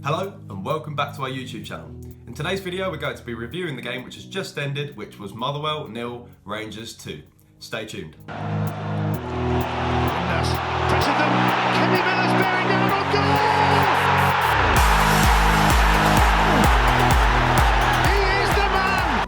Hello and welcome back to our YouTube channel. In today's video we're going to be reviewing the game which has just ended, which was Motherwell 0, Rangers 2. Stay tuned. Pressing them, Kenny Miller's bearing down on goal! He is the man!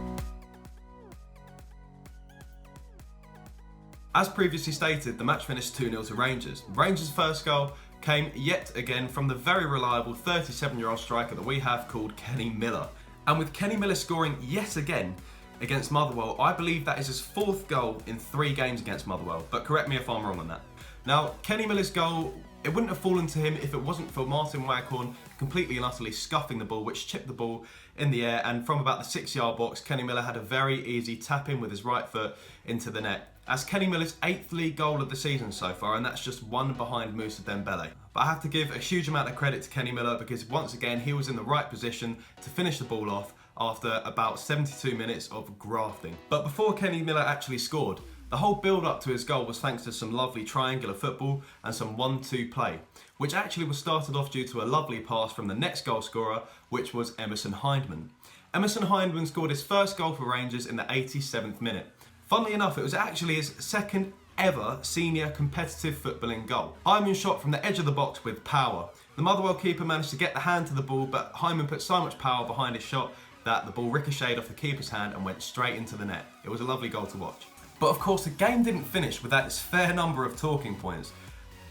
As previously stated, the match finished 2-0 to Rangers. Rangers' first goal came yet again from the very reliable 37-year-old striker that we have called Kenny Miller. And with Kenny Miller scoring yet again against Motherwell, I believe that is his fourth goal in 3 games against Motherwell, but correct me if I'm wrong on that. Now, Kenny Miller's goal, it wouldn't have fallen to him if it wasn't for Martin Waghorn completely and utterly scuffing the ball, which chipped the ball in the air, and from about the 6-yard box, Kenny Miller had a very easy tap in with his right foot into the net. That's Kenny Miller's 8th league goal of the season so far, and that's just one behind Moussa Dembele. But I have to give a huge amount of credit to Kenny Miller because once again he was in the right position to finish the ball off after about 72 minutes of grafting. But before Kenny Miller actually scored, the whole build-up to his goal was thanks to some lovely triangular football and some 1-2 play, which actually was started off due to a lovely pass from the next goal scorer, which was Emerson Hyndman. Emerson Hyndman scored his first goal for Rangers in the 87th minute. Funnily enough, it was actually his second ever senior competitive footballing goal. Hyndman shot from the edge of the box with power. The Motherwell keeper managed to get the hand to the ball, but Hyndman put so much power behind his shot that the ball ricocheted off the keeper's hand and went straight into the net. It was a lovely goal to watch. But of course, the game didn't finish without its fair number of talking points.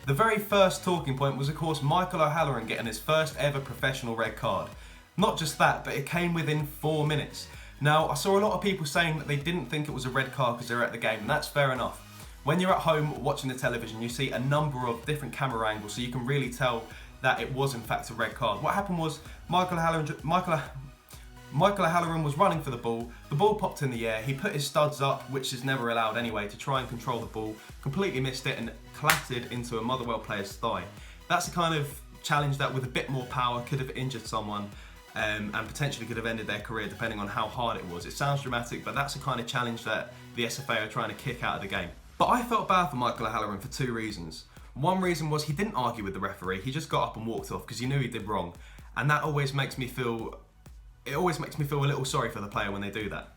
The very first talking point was, of course, Michael O'Halloran getting his first ever professional red card. Not just that, but it came within 4 minutes. Now, I saw a lot of people saying that they didn't think it was a red card because they were at the game, and that's fair enough. When you're at home watching the television, you see a number of different camera angles, so you can really tell that it was in fact a red card. What happened was Michael O'Halloran was running for the ball popped in the air, he put his studs up, which is never allowed anyway, to try and control the ball, completely missed it and clattered into a Motherwell player's thigh. That's the kind of challenge that with a bit more power could have injured someone and potentially could have ended their career depending on how hard it was. It sounds dramatic, but that's the kind of challenge that the SFA are trying to kick out of the game. But I felt bad for Michael O'Halloran for 2 reasons. One reason was he didn't argue with the referee, he just got up and walked off because he knew he did wrong. And that always makes me feel a little sorry for the player when they do that.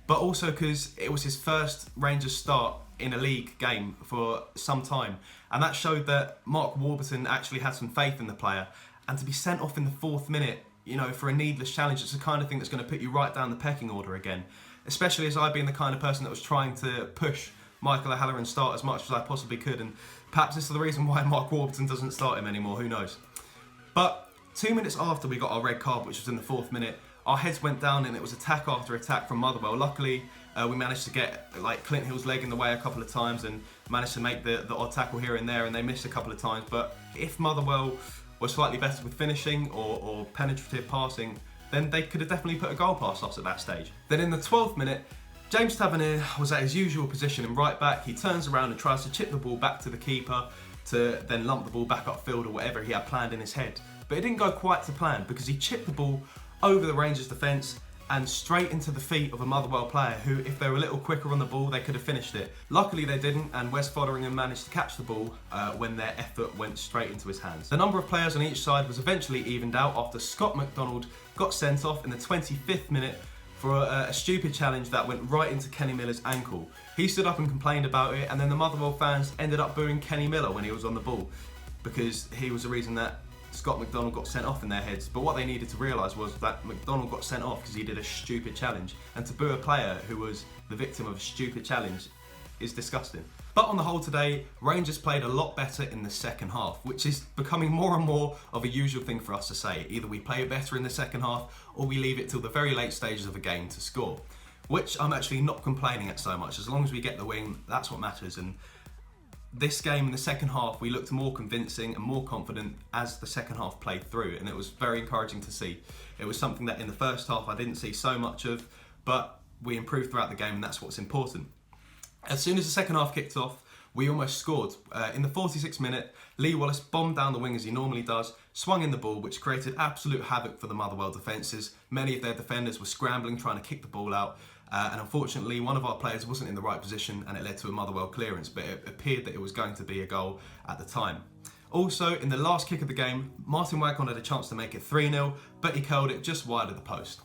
But also because it was his first Rangers start in a league game for some time, and that showed that Mark Warburton actually had some faith in the player, and to be sent off in the 4th minute, you know, for a needless challenge, it's the kind of thing that's going to put you right down the pecking order again, especially as I being the kind of person that was trying to push Michael O'Halloran start as much as I possibly could, and perhaps this is the reason why Mark Warburton doesn't start him anymore, who knows. But 2 minutes after we got our red card, which was in the 4th minute, our heads went down and it was attack after attack from Motherwell. Luckily, we managed to get like Clint Hill's leg in the way a couple of times and managed to make the odd tackle here and there, and they missed a couple of times. But if Motherwell were slightly better with finishing or penetrative passing, then they could have definitely put a goal past us at that stage. Then in the 12th minute, James Tavernier was at his usual position in right back. He turns around and tries to chip the ball back to the keeper to then lump the ball back upfield or whatever he had planned in his head. But it didn't go quite to plan because he chipped the ball over the Rangers defence and straight into the feet of a Motherwell player who, if they were a little quicker on the ball, they could have finished it. Luckily they didn't, and Wes Fotheringham managed to catch the ball when their effort went straight into his hands. The number of players on each side was eventually evened out after Scott McDonald got sent off in the 25th minute for a stupid challenge that went right into Kenny Miller's ankle. He stood up and complained about it, and then the Motherwell fans ended up booing Kenny Miller when he was on the ball because he was the reason that Scott McDonald got sent off in their heads. But what they needed to realise was that McDonald got sent off because he did a stupid challenge, and to boo a player who was the victim of a stupid challenge is disgusting. But on the whole today, Rangers played a lot better in the second half, which is becoming more and more of a usual thing for us to say. Either we play better in the second half or we leave it till the very late stages of a game to score, which I'm actually not complaining at so much. As long as we get the win, that's what matters. And this game in the second half, we looked more convincing and more confident as the second half played through, and it was very encouraging to see. It was something that in the first half I didn't see so much of, but we improved throughout the game, and that's what's important. As soon as the second half kicked off, we almost scored. In the 46th minute, Lee Wallace bombed down the wing as he normally does, swung in the ball, which created absolute havoc for the Motherwell defences. Many of their defenders were scrambling, trying to kick the ball out, and unfortunately one of our players wasn't in the right position and it led to a Motherwell clearance, but it appeared that it was going to be a goal at the time. Also, in the last kick of the game, Martin Waghorn had a chance to make it 3-0, but he curled it just wide of the post.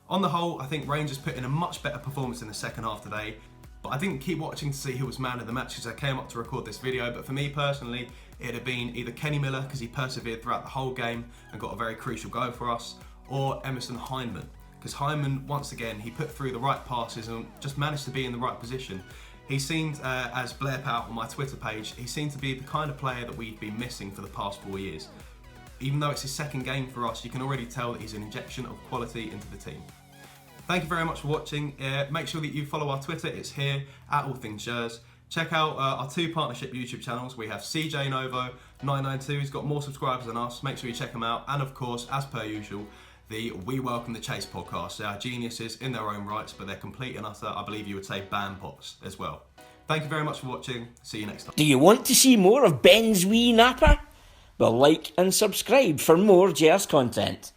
On the whole, I think Rangers put in a much better performance in the second half today, but I didn't keep watching to see who was man of the match as I came up to record this video, but for me personally, it'd have been either Kenny Miller, because he persevered throughout the whole game and got a very crucial goal for us, or Emerson Hyndman, because Hyndman, once again, he put through the right passes and just managed to be in the right position. He seemed, as Blair put out on my Twitter page, he seemed to be the kind of player that we've been missing for the past 4 years. Even though it's his second game for us, you can already tell that he's an injection of quality into the team. Thank you very much for watching. Make sure that you follow our Twitter, it's here, at All Things Shurs. Check out our 2 partnership YouTube channels. We have CJ Novo 992, he's got more subscribers than us. Make sure you check him out. And of course, as per usual, the We Welcome the Chase podcast. They are geniuses in their own rights, but they're complete and utter, I believe you would say, bandpots as well. Thank you very much for watching. See you next time. Do you want to see more of Ben's wee napper? Well, like and subscribe for more Jers content.